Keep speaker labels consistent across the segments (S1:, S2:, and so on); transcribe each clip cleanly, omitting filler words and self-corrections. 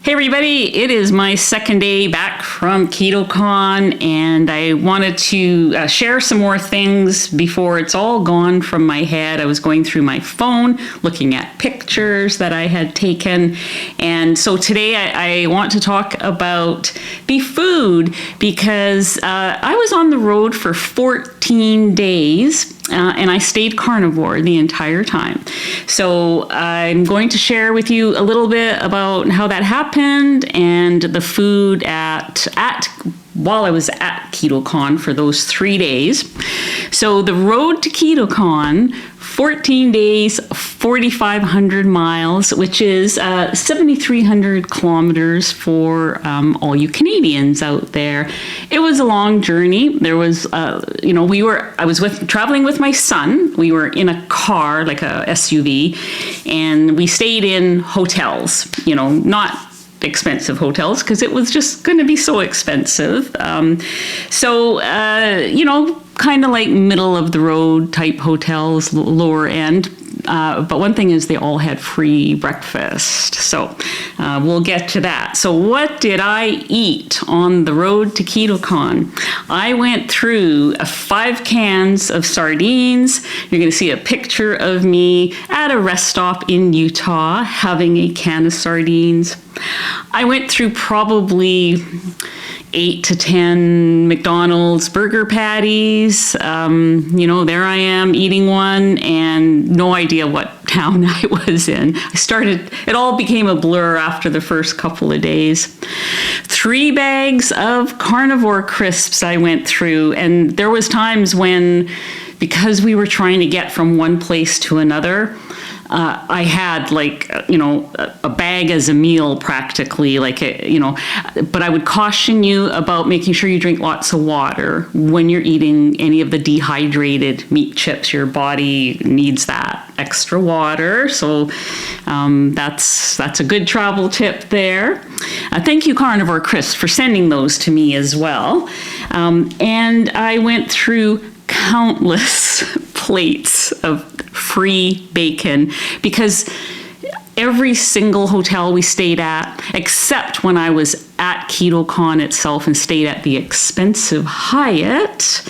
S1: Hey everybody, it is my second day back from Ketocon, and I wanted to share some more things before it's all gone from my head. I was going through my phone, looking at pictures that I had taken, and so today I want to talk about the food because I was on the road for 14 days. And I stayed carnivore the entire time. So I'm going to share with you a little bit about how that happened and the food while I was at Ketocon for those 3 days. So the road to Ketocon, 14 days, 4,500 miles, which is 7,300 kilometers for all you Canadians out there. It was a long journey. There was, I was traveling with my son. We were in a car, like a SUV, and we stayed in hotels, not expensive hotels because it was just going to be so expensive. Kind of like middle of the road type hotels, lower end. But one thing is they all had free breakfast. So we'll get to that. So what did I eat on the road to Ketocon? I went through 5 cans of sardines. You're going to see a picture of me at a rest stop in Utah having a can of sardines. I went through probably 8 to 10 MacDonalds burger patties. There I am eating one and no idea what town I was in. It all became a blur after the first couple of days. 3 bags of Carnivore Crisps I went through, and there was times when, because we were trying to get from one place to another, I had a bag as a meal practically, but I would caution you about making sure you drink lots of water when you're eating any of the dehydrated meat chips. Your body needs that extra water. So that's a good travel tip there. Thank you, Carnivore Crisps, for sending those to me as well. And I went through countless plates of free bacon because every single hotel we stayed at, except when I was at Ketocon itself and stayed at the expensive Hyatt,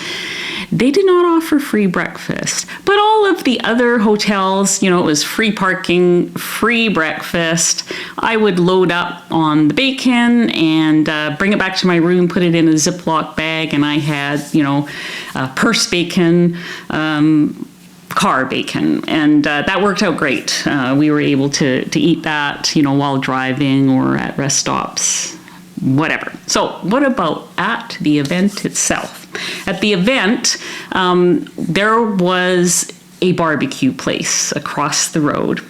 S1: they did not offer free breakfast. But all of the other hotels, it was free parking, free breakfast. I would load up on the bacon and bring it back to my room, put it in a Ziploc bag, and I had, purse bacon, car bacon, and that worked out great. We were able to eat that, while driving or at rest stops, whatever. So what about at the event itself? At the event, there was a barbecue place across the road,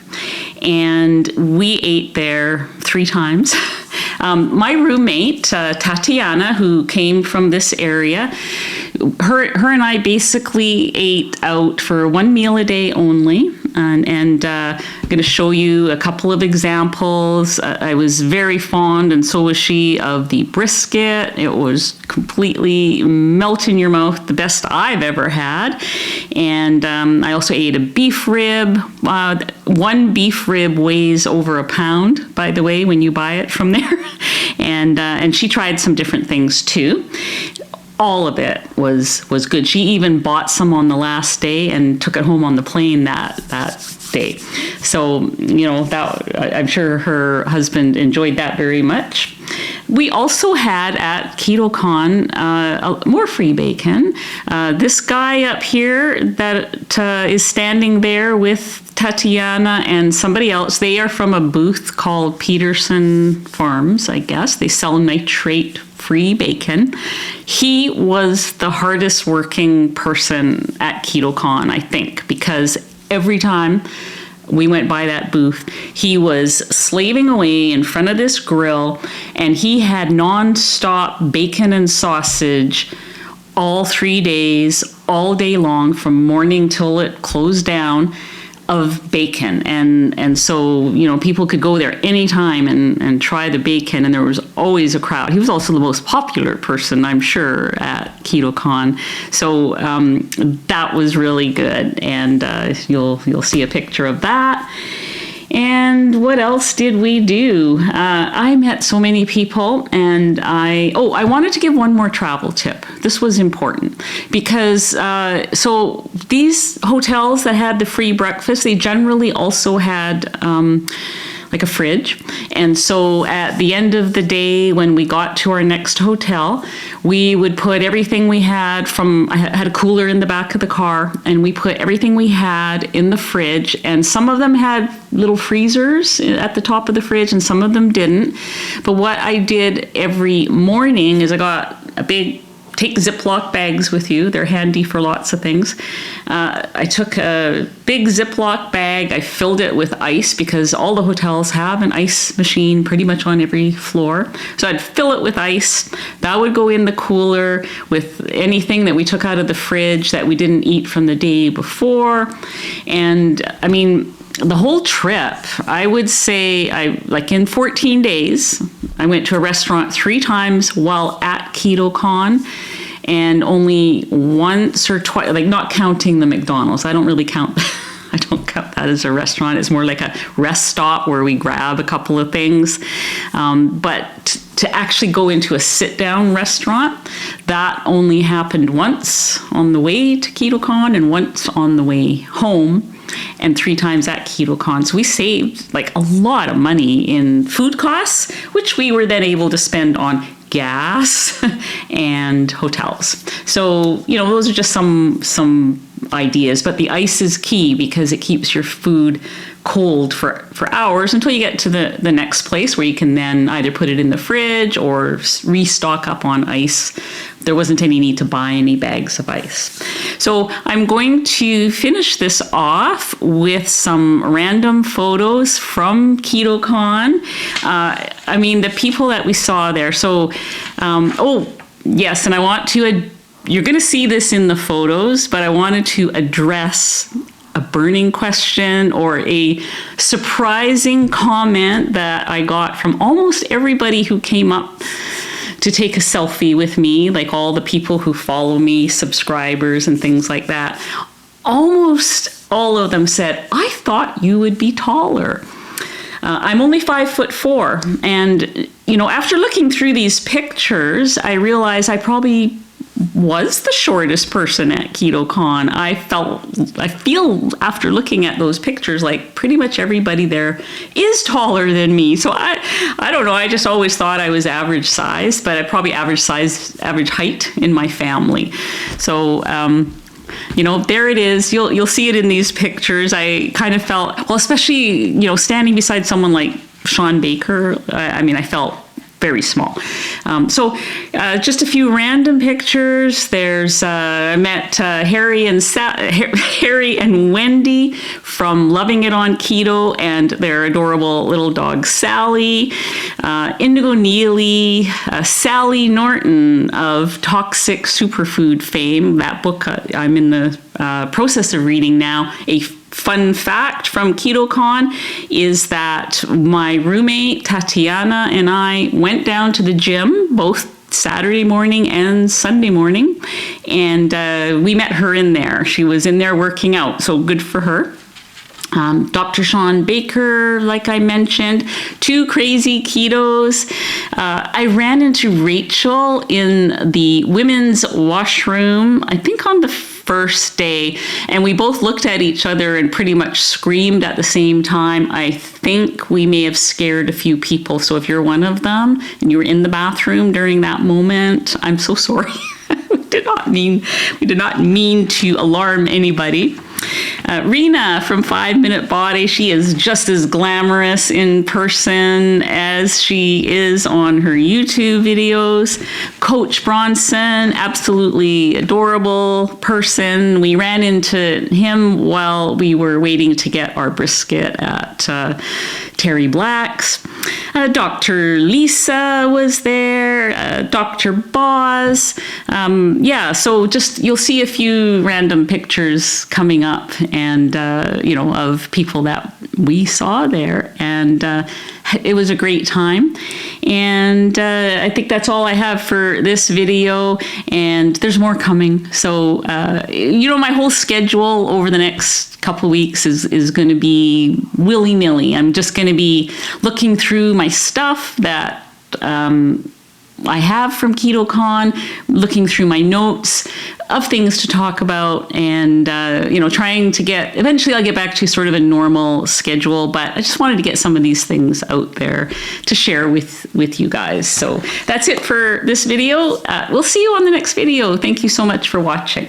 S1: and we ate there 3 times. My roommate, Tatiana, who came from this area, her and I basically ate out for 1 meal a day only. And I'm going to show you a couple of examples. I was very fond, and so was she, of the brisket. It was completely melt in your mouth, the best I've ever had. And I also ate a beef rib. 1 beef rib weighs over a pound, by the way, when you buy it from there. And she tried some different things too. All of it was good. She even bought some on the last day and took it home on the plane that day. So, I'm sure her husband enjoyed that very much. We also had at Ketocon more free bacon. This guy up here that is standing there with Tatiana and somebody else, they are from a booth called Peterson Farms, I guess. They sell nitrate-free bacon. He was the hardest working person at Ketocon, I think, because every time we went by that booth, he was slaving away in front of this grill, and he had non-stop bacon and sausage all 3 days, all day long, from morning till it closed down, of bacon. And so, people could go there anytime and try the bacon, and there was always a crowd. He was also the most popular person, I'm sure, at Ketocon. So that was really good, and you'll see a picture of that. And what else did we do? I met so many people, and I wanted to give one more travel tip. This was important because so these hotels that had the free breakfast, they generally also had like a fridge. And so at the end of the day, when we got to our next hotel, we would put everything we had I had a cooler in the back of the car, and we put everything we had in the fridge. And some of them had little freezers at the top of the fridge, and some of them didn't. But what I did every morning is I got take Ziploc bags with you. They're handy for lots of things. I took a big Ziploc bag. I filled it with ice because all the hotels have an ice machine pretty much on every floor. So I'd fill it with ice. That would go in the cooler with anything that we took out of the fridge that we didn't eat from the day before. And I mean, the whole trip, I would say, in 14 days, I went to a restaurant 3 times while at Ketocon, and only once or twice, not counting the MacDonald's. I don't really count. I don't count that as a restaurant. It's more like a rest stop where we grab a couple of things. But to actually go into a sit-down restaurant, that only happened once on the way to Ketocon and once on the way home, and 3 times at Ketocon. So we saved a lot of money in food costs, which we were then able to spend on gas and hotels. So, those are just some ideas, but the ice is key because it keeps your food cold for hours until you get to the next place where you can then either put it in the fridge or restock up on ice. There wasn't any need to buy any bags of ice. So I'm going to finish this off with some random photos from Ketocon. The people that we saw there. So, yes, and I want to, you're going to see this in the photos, but I wanted to address a burning question or a surprising comment that I got from almost everybody who came up to take a selfie with me, like all the people who follow me, subscribers and things like that. Almost all of them said, I thought you would be taller. I'm only 5'4", and after looking through these pictures, I realized I probably was the shortest person at Ketocon. I feel after looking at those pictures like pretty much everybody there is taller than me. So I don't know. I just always thought I was average size, but I probably average height in my family. So there it is. You'll see it in these pictures. I kind of felt, well, especially standing beside someone like Sean Baker. I felt very small. So just a few random pictures. There's I met Harry and Wendy from Loving It on Keto and their adorable little dog Sally, Indigo Neely, Sally Norton of Toxic Superfood fame. That book I'm in the process of reading now. A fun fact from Ketocon is that my roommate Tatiana and I went down to the gym both Saturday morning and Sunday morning, and we met her in there. She was in there working out, so good for her. Dr. Sean Baker, like I mentioned, 2 crazy ketos. I ran into Rachel in the women's washroom, I think on the first day, and we both looked at each other and pretty much screamed at the same time. I think we may have scared a few people. So if you're one of them and you were in the bathroom during that moment, I'm so sorry. We did not mean to alarm anybody. Rena from 5 Minute Body, she is just as glamorous in person as she is on her YouTube videos. Coach Bronson, absolutely adorable person. We ran into him while we were waiting to get our brisket at Terry Black's. Dr. Lisa was there, Dr. Boz. So just you'll see a few random pictures coming up and, of people that we saw there. And it was a great time. And I think that's all I have for this video, and there's more coming. So, my whole schedule over the next couple weeks is going to be willy-nilly. I'm just going to be looking through my stuff that I have from Ketocon, looking through my notes of things to talk about, and trying to eventually I'll get back to sort of a normal schedule, but I just wanted to get some of these things out there to share with you guys. So that's it for this video. We'll see you on the next video. Thank you so much for watching.